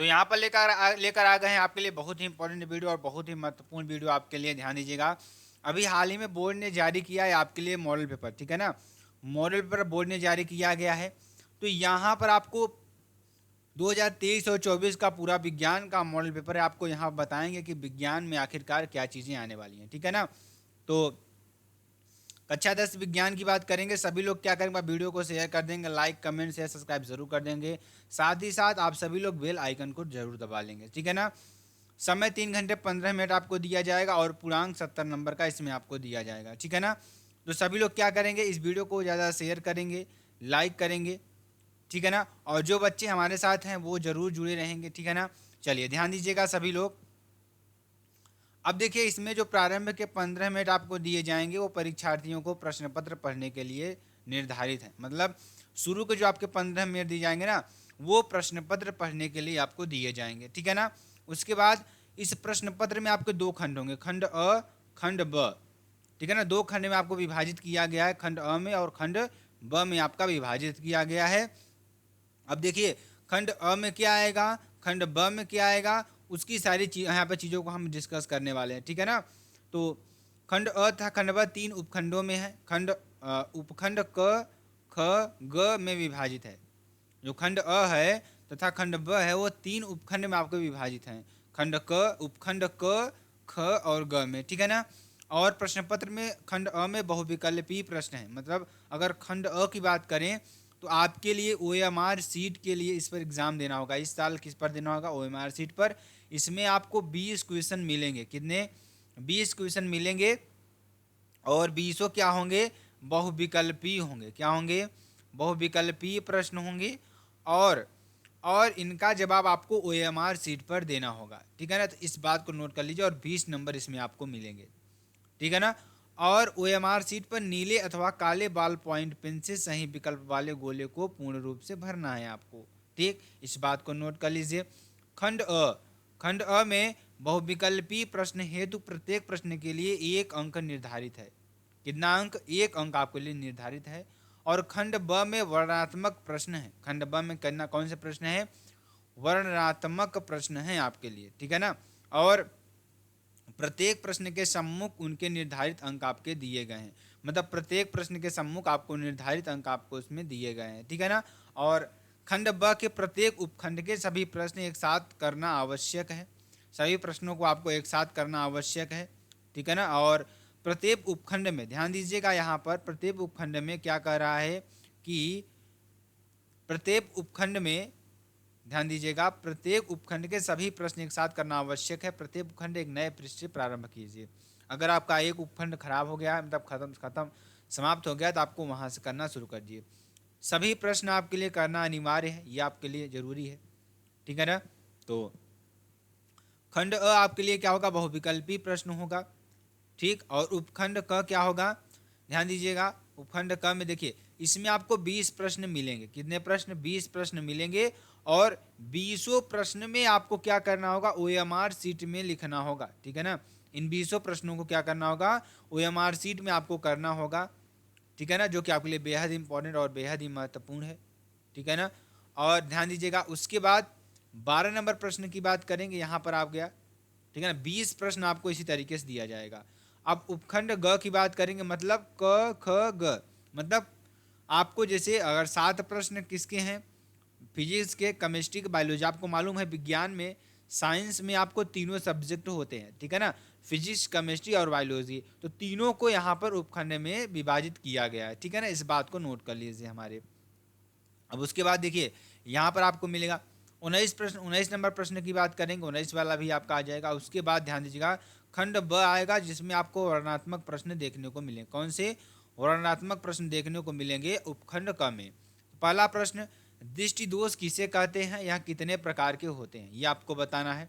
तो यहाँ पर लेकर आ गए हैं आपके लिए बहुत ही इंपॉर्टेंट वीडियो और बहुत ही महत्वपूर्ण वीडियो आपके लिए। ध्यान दीजिएगा, अभी हाल ही में बोर्ड ने जारी किया है आपके लिए मॉडल पेपर, ठीक है ना। मॉडल पेपर बोर्ड ने जारी किया गया है। तो यहाँ पर आपको 2023 और 24 का पूरा विज्ञान का मॉडल पेपर है। आपको यहाँ बताएंगे कि विज्ञान में आखिरकार क्या चीज़ें आने वाली हैं, ठीक है ना। तो कक्षा 10 विज्ञान की बात करेंगे। सभी लोग क्या करेंगे, वीडियो को शेयर कर देंगे, लाइक कमेंट शेयर सब्सक्राइब जरूर कर देंगे। साथ ही साथ आप सभी लोग बेल आइकन को जरूर दबा लेंगे, ठीक है ना। समय 3 घंटे 15 मिनट आपको दिया जाएगा और पूर्णांक 70 नंबर का इसमें आपको दिया जाएगा, ठीक है ना। तो सभी लोग क्या करेंगे, इस वीडियो को ज़्यादा शेयर करेंगे, लाइक करेंगे, ठीक है ना। और जो बच्चे हमारे साथ हैं वो जरूर जुड़े रहेंगे, ठीक है ना। चलिए ध्यान दीजिएगा सभी लोग। अब देखिए, इसमें जो प्रारंभ के 15 मिनट आपको दिए जाएंगे वो परीक्षार्थियों को प्रश्न पत्र पढ़ने के लिए निर्धारित है। मतलब शुरू के जो आपके 15 मिनट दिए जाएंगे ना, वो प्रश्न पत्र पढ़ने के लिए आपको दिए जाएंगे, ठीक है ना। उसके बाद इस प्रश्न पत्र में आपके दो खंड होंगे, खंड अ, खंड ब, ठीक है ना। दो खंड में आपको विभाजित किया गया है, खंड अ में और खंड ब में आपका विभाजित किया गया है। अब देखिए, खंड अ में क्या आएगा, खंड ब में क्या आएगा, उसकी सारी चीज यहाँ पर चीज़ों को हम डिस्कस करने वाले हैं, ठीक है ना। तो खंड अ था खंड ब 3 उपखंडों में है। उपखंड क ख ग में विभाजित है। जो खंड अ है तथा खंड ब है वो 3 उपखंड में आपको विभाजित हैं, खंड क, उपखंड क, ख और ग में, ठीक है ना। और प्रश्न पत्र में खंड अ में बहुविकल्पीय प्रश्न है। मतलब अगर खंड अ की बात करें तो आपके लिए OMR सीट के लिए इस पर एग्जाम देना होगा। इस साल किस पर देना होगा, OMR सीट पर। इसमें आपको 20 क्वेश्चन मिलेंगे। कितने, 20 क्वेश्चन मिलेंगे। और 20 क्या होंगे, बहुविकल्पीय होंगे। क्या होंगे, बहुविकल्पीय प्रश्न होंगे। और और इनका जवाब आपको OMR सीट पर देना होगा, ठीक है ना। तो इस बात को नोट कर लीजिए। और 20 नंबर इसमें आपको मिलेंगे, ठीक है ना। और OMR सीट पर नीले अथवा काले बॉल पॉइंट पेन से सही विकल्प वाले गोले को पूर्ण रूप से भरना है आपको, ठीक। इस बात को नोट कर लीजिए। खंड अ, खंड अ में बहुविकल्पीय प्रश्न हेतु प्रत्येक प्रश्न के लिए 1 अंक निर्धारित है। कितना अंक, 1 अंक आपके लिए निर्धारित है। और खंड ब में वर्णनात्मक प्रश्न है। खंड ब में करना कौन से प्रश्न है, वर्णनात्मक प्रश्न है आपके लिए, ठीक है ना। और प्रत्येक प्रश्न के सम्मुख उनके निर्धारित अंक आपके दिए गए हैं। मतलब प्रत्येक प्रश्न के सम्मुख आपको निर्धारित अंक आपको उसमें दिए गए हैं, ठीक है ना। और खंड ब के प्रत्येक उपखंड के सभी प्रश्न एक साथ करना आवश्यक है। सभी प्रश्नों को आपको एक साथ करना आवश्यक है, ठीक है ना। और प्रत्येक उपखंड में ध्यान दीजिएगा, यहाँ पर प्रत्येक उपखंड में क्या कह रहा है कि प्रत्येक उपखंड में ध्यान दीजिएगा, प्रत्येक उपखंड के सभी प्रश्न एक साथ करना आवश्यक है। प्रत्येक उपखंड एक नए पृष्ठ से प्रारंभ कीजिए। अगर आपका एक उपखंड खराब हो गया है, मतलब खत्म समाप्त हो गया, तो आपको वहां से करना शुरू कर दिए। सभी प्रश्न आपके लिए करना अनिवार्य है, ये आपके लिए जरूरी है, ठीक है ना। तो खंड अ आपके लिए क्या होगा, बहुविकल्पी प्रश्न होगा, ठीक। और उपखंड क क्या होगा, ध्यान दीजिएगा। उपखंड क में देखिए, इसमें आपको 20 प्रश्न मिलेंगे। कितने प्रश्न, 20 प्रश्न मिलेंगे। और 20 प्रश्न में आपको क्या करना होगा, OMR सीट में लिखना होगा, ठीक है ना। इन 20 प्रश्नों को क्या करना होगा, OMR सीट में आपको करना होगा, ठीक है ना। जो कि आपके लिए बेहद इंपॉर्टेंट और बेहद ही महत्वपूर्ण है, ठीक है ना। और ध्यान दीजिएगा, उसके बाद 12 नंबर प्रश्न की बात करेंगे। यहाँ पर आप गया, ठीक है ना। 20 प्रश्न आपको इसी तरीके से दिया जाएगा। अब उपखंड ग की बात करेंगे, मतलब क ख ग, मतलब आपको जैसे अगर 7 प्रश्न किसके हैं, फिजिक्स के, केमिस्ट्री के, बायोलॉजी। आपको मालूम है विज्ञान में, साइंस में आपको तीनों सब्जेक्ट होते हैं, ठीक है ना। फिजिक्स, केमिस्ट्री और बायोलॉजी। तो तीनों को यहाँ पर उपखंड में विभाजित किया गया है, ठीक है ना। इस बात को नोट कर लीजिए हमारे। अब उसके बाद देखिए, यहाँ पर आपको मिलेगा 19 प्रश्न। 19 नंबर प्रश्न की बात करेंगे, 19 वाला भी आपका आ जाएगा। उसके बाद ध्यान दीजिएगा, खंड ब आएगा जिसमें आपको वर्णनात्मक प्रश्न देखने को मिलेंगे। कौन से वर्णनात्मक प्रश्न देखने को मिलेंगे, उपखंड क में। पहला प्रश्न, दृष्टि दोष किसे कहते हैं, यह कितने प्रकार के होते हैं, ये आपको बताना है।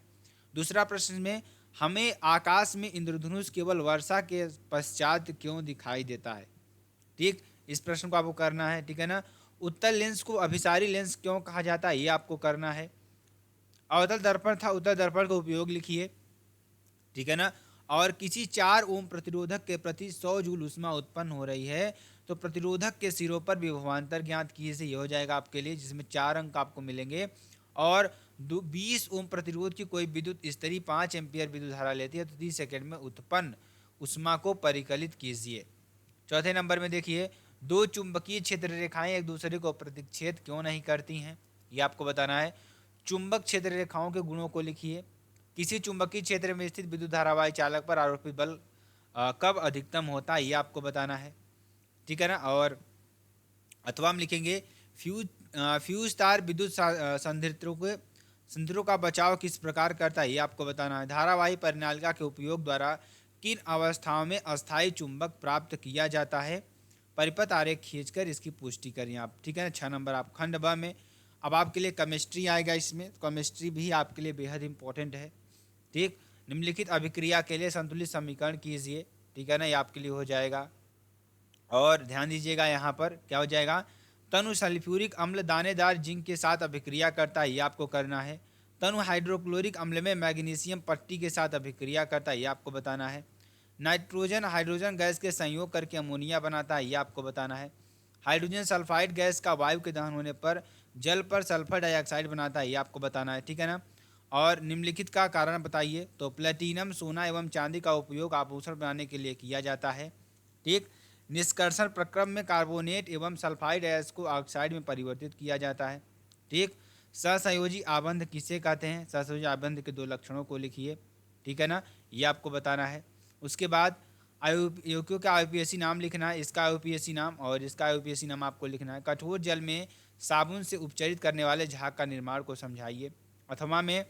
दूसरा प्रश्न में, हमें आकाश में इंद्रधनुष केवल वर्षा के पश्चात क्यों दिखाई देता है, ठीक। इस प्रश्न को आपको करना है, ठीक है ना। उत्तल लेंस को अभिसारी लेंस क्यों कहा जाता है, ये आपको करना है। अवतल दर्पण था, उत्तल दर्पण का उपयोग लिखिए, ठीक है ना। और किसी 4 ओम प्रतिरोधक के प्रति 100 जूल ऊष्मा उत्पन्न हो रही है, तो प्रतिरोधक के सिरों पर विभवांतर ज्ञात कीजिए। ये हो जाएगा आपके लिए, जिसमें 4 अंक आपको मिलेंगे। और 20 ओम प्रतिरोध की कोई विद्युत स्तरी 5 एम्पीयर विद्युत धारा लेती है तो 30 सेकंड में उत्पन्न उष्मा को परिकलित कीजिए। चौथे नंबर में देखिए, दो चुंबकीय क्षेत्र रेखाएं एक दूसरे को प्रतिच्छेद क्यों नहीं करती हैं, ये आपको बताना है। चुंबक क्षेत्र रेखाओं के गुणों को लिखिए। किसी चुंबकीय क्षेत्र में स्थित विद्युत धारावाही चालक पर आरोपित बल कब अधिकतम होता है, ये आपको बताना है, ठीक है ना। और अथवा हम लिखेंगे फ्यूज तार विद्युत संधारित्रों का बचाव किस प्रकार करता है, ये आपको बताना है। धारावाही परिनालिका के उपयोग द्वारा किन अवस्थाओं में अस्थायी चुंबक प्राप्त किया जाता है, परिपथ आरेख खींचकर इसकी पुष्टि करिए आप, ठीक है ना। 6 नंबर आप खंड ब में। अब आपके लिए केमिस्ट्री आएगा, इसमें केमिस्ट्री भी आपके लिए बेहद इंपॉर्टेंट है, ठीक। निम्नलिखित अभिक्रिया के लिए संतुलित समीकरण कीजिए, ठीक है ना, ये आपके लिए हो जाएगा। और ध्यान दीजिएगा यहाँ पर क्या हो जाएगा, तनु सल्फ्यूरिक अम्ल दानेदार जिंक के साथ अभिक्रिया करता है, ये आपको करना है। तनु हाइड्रोक्लोरिक अम्ल में मैग्नीशियम पट्टी के साथ अभिक्रिया करता है, ये आपको बताना है। नाइट्रोजन हाइड्रोजन गैस के संयोग करके अमोनिया बनाता है, ये आपको बताना है। हाइड्रोजन सल्फाइड गैस का वायु के दहन होने पर जल पर सल्फर डाइऑक्साइड बनाता है, ये आपको बताना है, ठीक है ना। और निम्नलिखित का कारण बताइए, तो प्लेटिनम सोना एवं चांदी का उपयोग आभूषण बनाने के लिए किया जाता है, ठीक। निष्कर्षण प्रक्रम में कार्बोनेट एवं सल्फाइड गैस को ऑक्साइड में परिवर्तित किया जाता है, ठीक। सहसंयोजी आबंध किसे कहते हैं, सहसंयोजी आबंध के 2 लक्षणों को लिखिए, ठीक है ना, ये आपको बताना है। उसके बाद आयुक्यों का आईयूपीएसी नाम लिखना है, इसका आईयूपीएसी नाम और इसका आईयूपीएसी नाम आपको लिखना है। कठोर जल में साबुन से उपचारित करने वाले झाग का निर्माण को समझाइए। अथवा में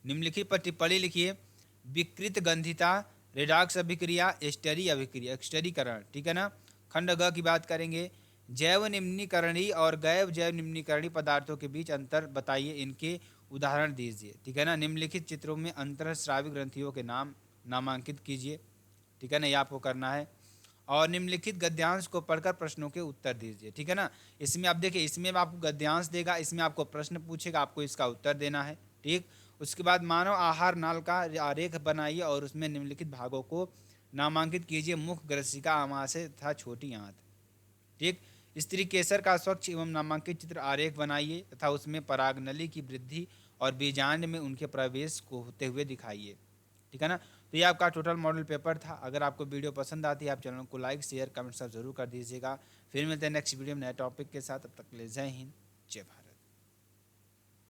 निम्नलिखित पर टिप्पणी लिखिए। विकृत गंधिता, रेडॉक्स अभिक्रिया, एक्सटरीकरण, ठीक है ना। खंड ग की बात करेंगे। जैव निम्नीकरणीय और गैर जैव निम्नीकरणीय पदार्थों के बीच अंतर बताइए, इनके उदाहरण दीजिए, ठीक है ना। निम्नलिखित चित्रों में अंतःस्रावी ग्रंथियों के नाम नामांकित कीजिए, ठीक है ना, ये आपको करना है। और निम्नलिखित गद्यांश को पढ़कर प्रश्नों के उत्तर दीजिए, ठीक है ना। इसमें आप देखिए, इसमें आपको गद्यांश देगा, इसमें आपको प्रश्न पूछेगा, आपको इसका उत्तर देना है, ठीक। उसके बाद मानव आहार नाल का आरेख बनाइए और उसमें निम्नलिखित भागों को नामांकित कीजिए। मुख, ग्रसिका, आमाशय तथा छोटी आंत, ठीक। स्त्री केसर का स्वच्छ एवं नामांकित चित्र आरेख बनाइए तथा उसमें परागनली की वृद्धि और बीजांड में उनके प्रवेश को होते हुए दिखाइए, ठीक है ना। तो ये आपका टोटल मॉडल पेपर था। अगर आपको वीडियो पसंद आती है, आप चैनल को लाइक, शेयर, कमेंट सब जरूर कर दीजिएगा। फिर मिलते हैं नेक्स्ट वीडियो में नए टॉपिक के साथ, तब तक के लिए जय हिंद, जय भारत।